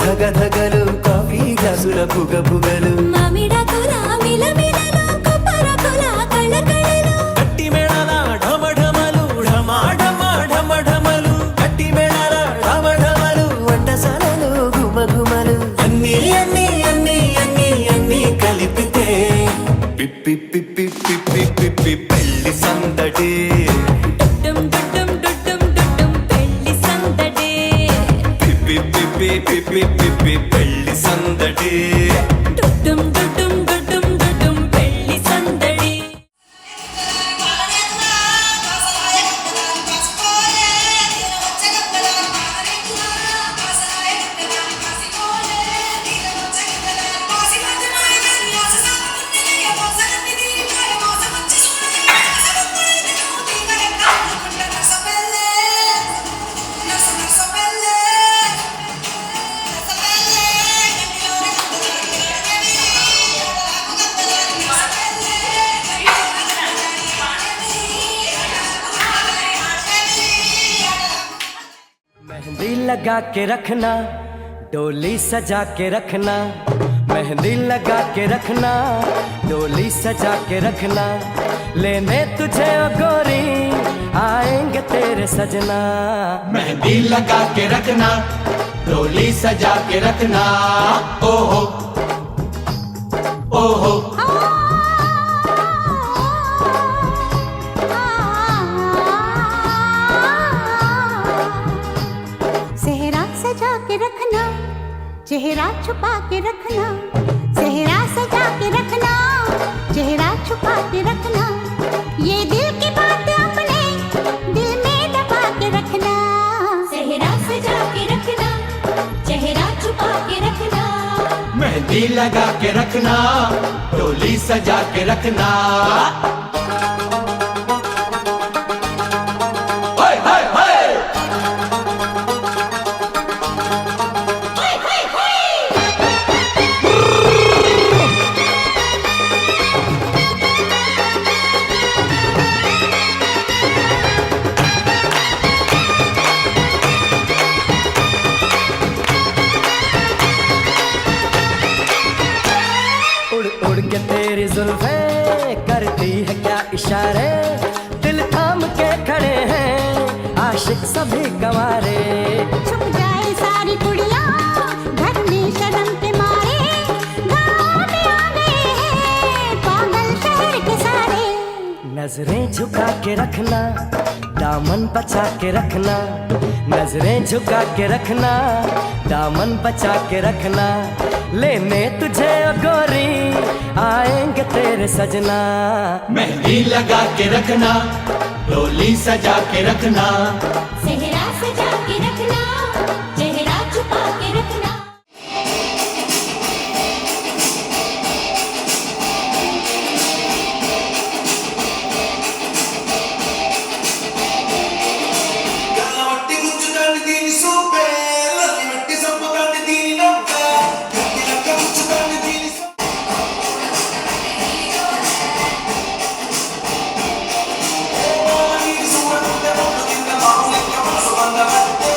ధగధగలు coffee గ్లాసుల పుగ పుగలు మామిడాకుల మిలమిలలు కొబ్బరకుల కళకళలు గట్టి మేళాల ఢమఢమలు ఢమాఢమా ఢమఢమలు గట్టి మేళాల ఢమఢమలు వంటశాలలు గుమగుమలు అన్నీ అన్నీ అన్నీ అన్నీ అన్నీ కలిపితే పిప్పి పిప్పి పిప్పి పిప్పి పెళ్లి సందడి డుడ్డుం డుడ్డుం డుడ్డుం డుడ్డుం పెళ్లి సందడి పిప్పి పిప్పి పిప్పి పిప్పి పెళ్లి సందడి డుడ్డుం డుడ్డుం డుడ్డుం డుడ్డుం పెళ్లి సందడి मेहंदी लगा के रखना डोली सजा के रखना मेहंदी लगा के रखना डोली सजा के रखना लेने तुझे ओ गोरी आएंगे तेरे सजना मेहंदी लगा के रखना डोली सजा के रखना ओहो ओहो सेहरा सजा के रखना चेहरा छुपा के रखना सेहरा सजा के रखना चेहरा छुपा के रखना ये दिल की बात अपने दिल में दबा के रखना सेहरा सजा के रखना चेहरा छुपा के रखना मेहंदी लगा के रखना डोली सजा के रखना हाय हाय हाय उड़ उड़ के तेरी जुल्फे करती है क्या इशारे दिल थाम के खड़े हैं आशिक सभी गवारे छुप जाए सारी कुड़ियाँ घर में शर्म के मारे गाँव में आ गए हैं पागल शहर के सारे नजरें झुका के रखना दामन बचा के रखना नजरें झुका के रखना दामन बचा के रखना लेने तुझे ओ गोरी आएंगे तेरे सजना मेहंदी लगा के रखना डोली सजा के रखना सेहरा सजा के रखना चेहरा छुपा के रखना గల్లవట్టి గుచ్చుతాండి దీని సూపే లల్లి వెట్టి సంపుతాండి దీని నవ్వే గట్టి లక్క గుచ్చుతాండి దీని నీటి సూర కుంటే మొట్టు కింద మాము లెక్క మనసు బంద పట్టే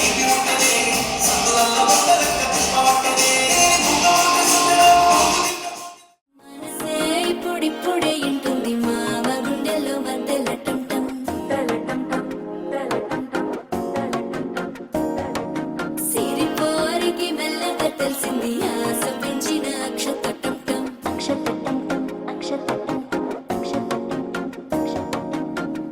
తీపి ఉంటేనే సందులల్ల వందలెక్క తిప్పవట్టనే ముంగ సందడం మనసే ఇప్పుడిప్పుడే ఇంటుంది మావ గుండెల్లో మధ్యల టంటం సిరిపోరికి మెల్లగా తెలిసింది ఆశ పెంచిన అక్షత టంటం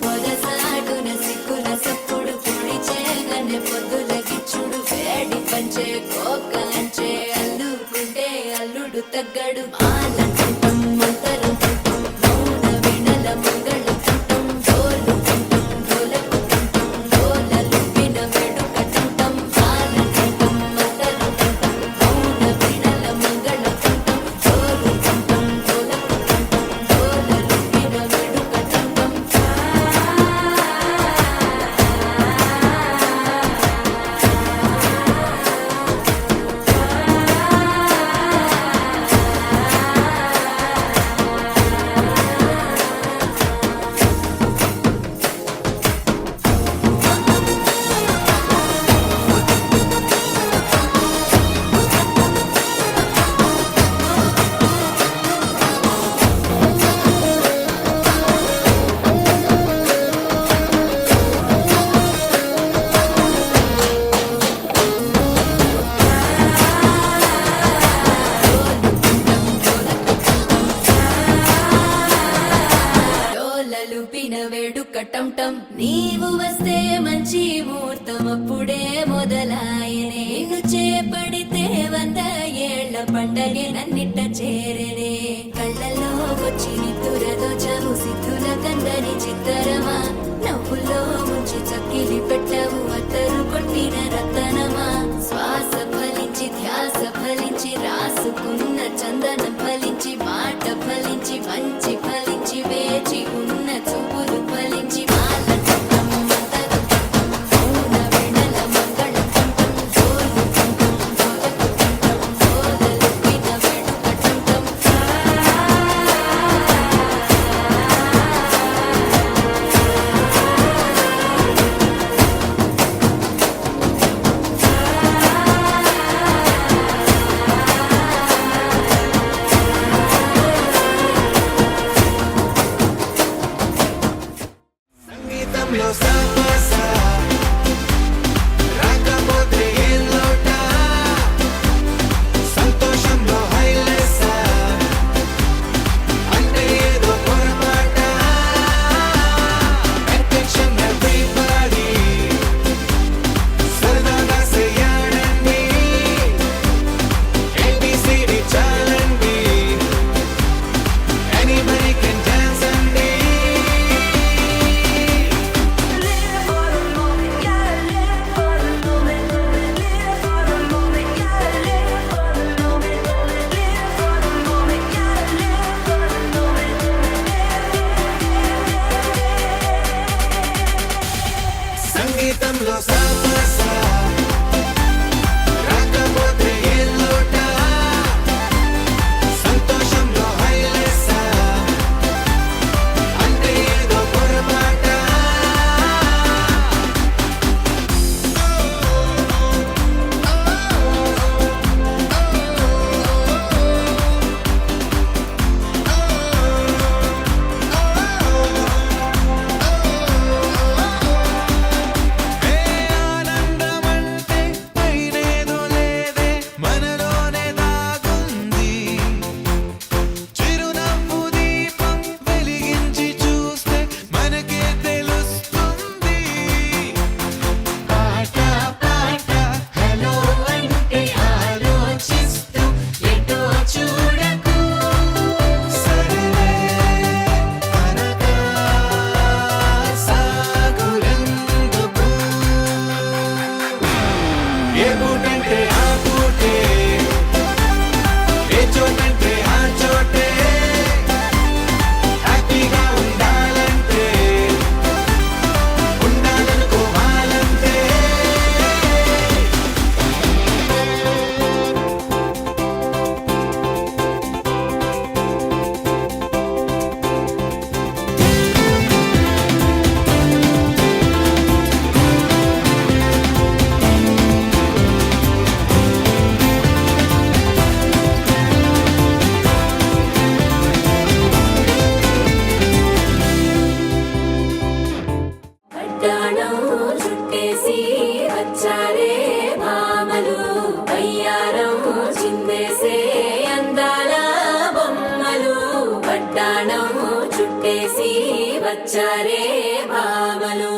పొదసాటున సిక్కుల సప్పుడు పొడి చేయగానే పొద్దుల గిచ్చుడు వేడి పంచే కోక అంచే అల్లుకుంటే అల్లుడు తగ్గడు మాల టంటం మంతరం టంటం మౌన వినల మంగళ టంటం డోలు టంటం డోలకు టంటం డోలలు విన వేడుక టంటం మాల టంటం మంతరం టంటం మౌన వినల మంగళ టంటం డోలు టంటం డోలకు టంటం డోలలు విన వేడుక టంటం డోలలుపిన వేడుక టంటం నీవు వస్తే మంచి ముహూర్తం అప్పుడే మొదలాయనే నిన్ను చేపడితే 100 ఏళ్ల పండగే నన్నిట్ట చేరనే కళ్ళల్లో వచ్చి నిద్దురదో చవు సిద్ధుల కందని చిత్తరమా నవ్వుల్లో ముంచి చక్కిలి పెట్టవు అత్తరు కొట్టిన రతనమా శ్వాస ఫలించి ధ్యాస ఫలించి రాసుకున్న చందనం ఫలించి మాట ఫలించి మంచి ఫలించి వేచి ఉన్న చూపులు ఫలించి మాల టంటం మంతరం టంటం మౌన వినల మంగళ టంటం డోలు టంటం డోలకు టంటం డోలలు విన వేడుక టంటం సంగీతంలో సామస రాకపోతే ఏం లోట సంతోషంలో హైలెస అంటే ఏదో పొరపాట అటెన్షన్ ఎవ్రీబడీ సరదాగా చేయాలండి ABCD చాలండి ఎనీబడీ కెన్ డాన్స్ అండి సంగీతంలో సామస రాకపోతే ఏం లోట సంతోషంలో హైలెస అంటే ఏదో పొరపాట ఆనందమంటే పైనేదో లేదే మనలోనే దాగుంది చిరునవ్వు దీపం వెలిగించి చూస్తే మనకే తెలుస్తుంది పాట పాట హలో అంటే ఆలోచిస్తూ ఎటో చూడకు సరే అనగా సాగులెందుకు ఏ పూటంటే ఆ పూటే ఏ చోటంటే ఆ చోటే హ్యాపీగా ఉండాలంటే ఉండాలనుకోవాలంటే చుట్టేసి వచ్చారే భామలు అయ్యారం చిందేసే అందాల బొమ్మలు వడ్డాణం చుట్టేసి వచ్చారే భామలు